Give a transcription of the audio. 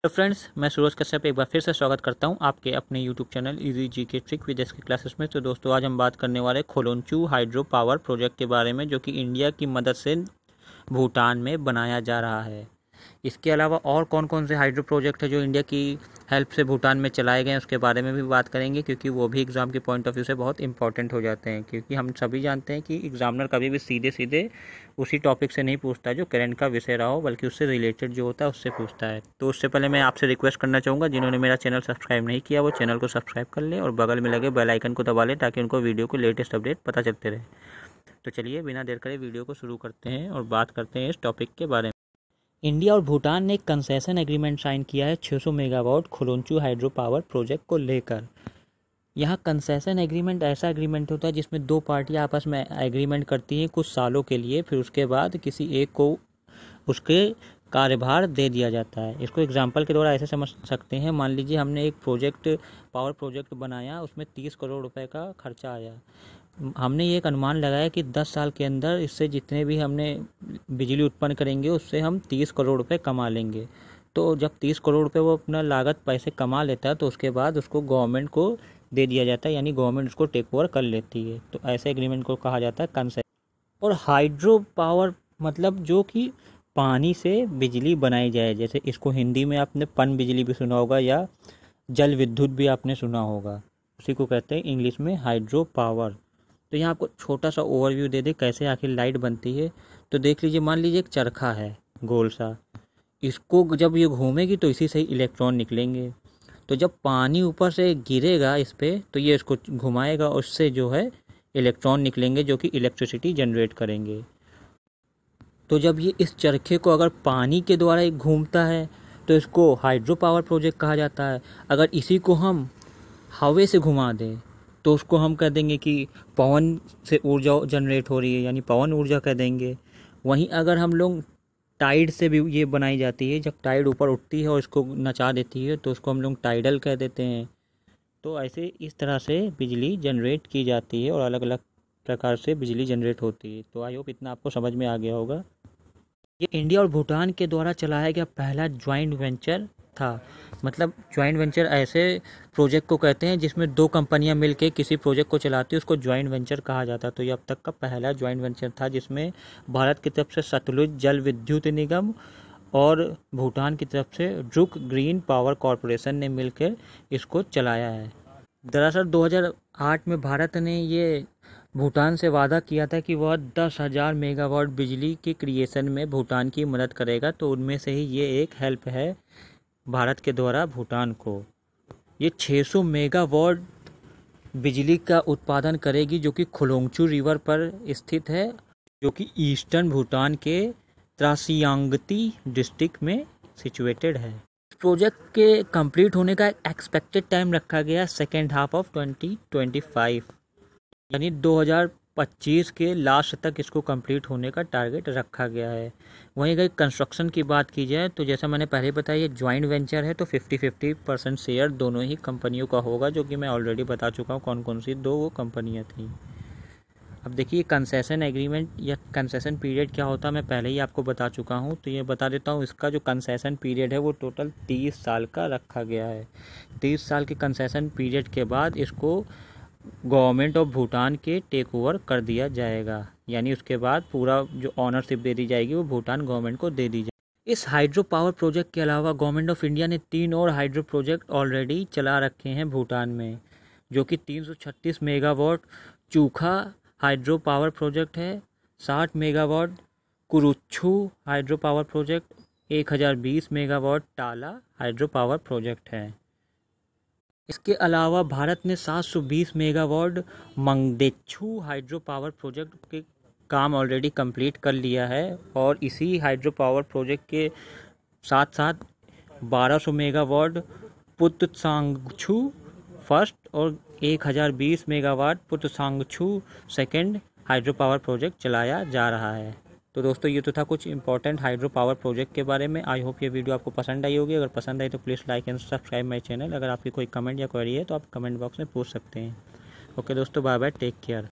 तो फ्रेंड्स, मैं सूरज कश्यप एक बार फिर से स्वागत करता हूं आपके अपने यूट्यूब चैनल इजी जी के ट्रिक विद के क्लासेस में। तो दोस्तों, आज हम बात करने वाले खोलोंचू हाइड्रो पावर प्रोजेक्ट के बारे में, जो कि इंडिया की मदद से भूटान में बनाया जा रहा है। इसके अलावा और कौन कौन से हाइड्रो प्रोजेक्ट है जो इंडिया की हेल्प से भूटान में चलाए गए हैं, उसके बारे में भी बात करेंगे, क्योंकि वो भी एग्ज़ाम के पॉइंट ऑफ व्यू से बहुत इंपॉर्टेंट हो जाते हैं। क्योंकि हम सभी जानते हैं कि एग्जामिनर कभी भी सीधे सीधे उसी टॉपिक से नहीं पूछता जो करंट का विषय रहा हो, बल्कि उससे रिलेटेड जो होता है उससे पूछता है। तो उससे पहले मैं आपसे रिक्वेस्ट करना चाहूँगा, जिन्होंने मेरा चैनल सब्सक्राइब नहीं किया वो चैनल को सब्सक्राइब कर ले और बगल में लगे बेल आइकन को दबा ले, ताकि उनको वीडियो को लेटेस्ट अपडेट पता चलते रहे। तो चलिए बिना देर करे वीडियो को शुरू करते हैं और बात करते हैं इस टॉपिक के बारे में। इंडिया और भूटान ने एक कंसेशन एग्रीमेंट साइन किया है 600 मेगावाट खोलोंचू हाइड्रो पावर प्रोजेक्ट को लेकर। यहाँ कंसेशन एग्रीमेंट ऐसा एग्रीमेंट होता है जिसमें दो पार्टियाँ आपस में एग्रीमेंट करती हैं कुछ सालों के लिए, फिर उसके बाद किसी एक को उसके कार्यभार दे दिया जाता है। इसको एग्जाम्पल के द्वारा ऐसे समझ सकते हैं, मान लीजिए हमने एक पावर प्रोजेक्ट बनाया, उसमें 30 करोड़ रुपए का खर्चा आया। हमने ये एक अनुमान लगाया कि 10 साल के अंदर इससे जितने भी हमने बिजली उत्पन्न करेंगे उससे हम 30 करोड़ रुपए कमा लेंगे। तो जब 30 करोड़ रुपए वो अपना लागत पैसे कमा लेता है तो उसके बाद उसको गवर्नमेंट को दे दिया जाता है, यानी गवर्नमेंट उसको टेक ओवर कर लेती है। तो ऐसे एग्रीमेंट को कहा जाता है कंसेशन। और हाइड्रो पावर मतलब जो कि पानी से बिजली बनाई जाए, जैसे इसको हिंदी में आपने पन बिजली भी सुना होगा या जल विद्युत भी आपने सुना होगा, उसी को कहते हैं इंग्लिश में हाइड्रो पावर। तो यहाँ आपको छोटा सा ओवरव्यू दे दे कैसे आखिर लाइट बनती है। तो देख लीजिए, मान लीजिए एक चरखा है गोल सा, इसको जब ये घूमेगी तो इसी से ही इलेक्ट्रॉन निकलेंगे। तो जब पानी ऊपर से गिरेगा इस पर तो ये इसको घुमाएगा और उससे जो है इलेक्ट्रॉन निकलेंगे जो कि इलेक्ट्रिसिटी जनरेट करेंगे। तो जब ये इस चरखे को अगर पानी के द्वारा एक घूमता है तो इसको हाइड्रो पावर प्रोजेक्ट कहा जाता है। अगर इसी को हम हवा से घुमा दें तो उसको हम कह देंगे कि पवन से ऊर्जा जनरेट हो रही है, यानी पवन ऊर्जा कह देंगे। वहीं अगर हम लोग टाइड से भी ये बनाई जाती है, जब टाइड ऊपर उठती है और इसको नचा देती है तो उसको हम लोग टाइडल कह देते हैं। तो ऐसे इस तरह से बिजली जनरेट की जाती है और अलग अलग प्रकार से बिजली जनरेट होती है। तो आई होप इतना आपको समझ में आ गया होगा। ये इंडिया और भूटान के द्वारा चलाया गया पहला ज्वाइंट वेंचर था। मतलब ज्वाइंट वेंचर ऐसे प्रोजेक्ट को कहते हैं जिसमें दो कंपनियां मिलकर किसी प्रोजेक्ट को चलाती है, उसको ज्वाइंट वेंचर कहा जाता है। तो ये अब तक का पहला ज्वाइंट वेंचर था जिसमें भारत की तरफ से सतलुज जल विद्युत निगम और भूटान की तरफ से ड्रुक ग्रीन पावर कॉरपोरेशन ने मिलकर इसको चलाया है। दरअसल 2008 में भारत ने ये भूटान से वादा किया था कि वह 10,000 मेगावाट बिजली के क्रिएशन में भूटान की मदद करेगा। तो उनमें से ही ये एक हेल्प है भारत के द्वारा भूटान को। ये 600 मेगावाट बिजली का उत्पादन करेगी, जो कि खोलोंगचू रिवर पर स्थित है, जो कि ईस्टर्न भूटान के त्रासियांगती डिस्ट्रिक्ट में सिचुएटेड है। प्रोजेक्ट के कंप्लीट होने का एक्सपेक्टेड टाइम रखा गया सेकेंड हाफ ऑफ 2025, यानी 2025 के लास्ट तक इसको कंप्लीट होने का टारगेट रखा गया है। वहीं अगर कंस्ट्रक्शन की बात की जाए तो जैसा मैंने पहले बताया ये ज्वाइंट वेंचर है, तो 50-50% शेयर दोनों ही कंपनियों का होगा, जो कि मैं ऑलरेडी बता चुका हूँ कौन कौन सी दो वो कंपनियाँ थी। अब देखिए कंसेशन एग्रीमेंट या कंसेशन पीरियड क्या होता है, मैं पहले ही आपको बता चुका हूँ, तो ये बता देता हूँ। इसका जो कंसेशन पीरियड है वो टोटल 30 साल का रखा गया है। 30 साल के कंसेशन पीरियड के बाद इसको गवर्नमेंट ऑफ भूटान के टेक ओवर कर दिया जाएगा, यानी उसके बाद पूरा जो ऑनरशिप दे दी जाएगी वो भूटान गवर्नमेंट को दे दी जाएगी। इस हाइड्रो पावर प्रोजेक्ट के अलावा गवर्नमेंट ऑफ इंडिया ने 3 और हाइड्रो प्रोजेक्ट ऑलरेडी चला रखे हैं भूटान में, जो कि 336 megawatt Chukha hydro power project है, 60 megawatt Kurichhu hydro power project, 1020 megawatt Tala hydro power project है। इसके अलावा भारत ने 720 megawatt Mangdechhu hydro power project के काम ऑलरेडी कंप्लीट कर लिया है, और इसी हाइड्रो पावर प्रोजेक्ट के साथ साथ 1200 मेगावाट पुतसांगछू फर्स्ट और 1020 megawatt Punatsangchhu second hydro power project चलाया जा रहा है। तो दोस्तों, ये तो था कुछ इंपॉर्टेंट हाइड्रो पावर प्रोजेक्ट के बारे में। आई होप ये वीडियो आपको पसंद आई होगी। अगर पसंद आई तो please like and subscribe my channel. अगर आपकी कोई कमेंट या क्वेरी है तो आप कमेंट बॉक्स में पूछ सकते हैं। ओके दोस्तों, बाय बाय, टेक केयर।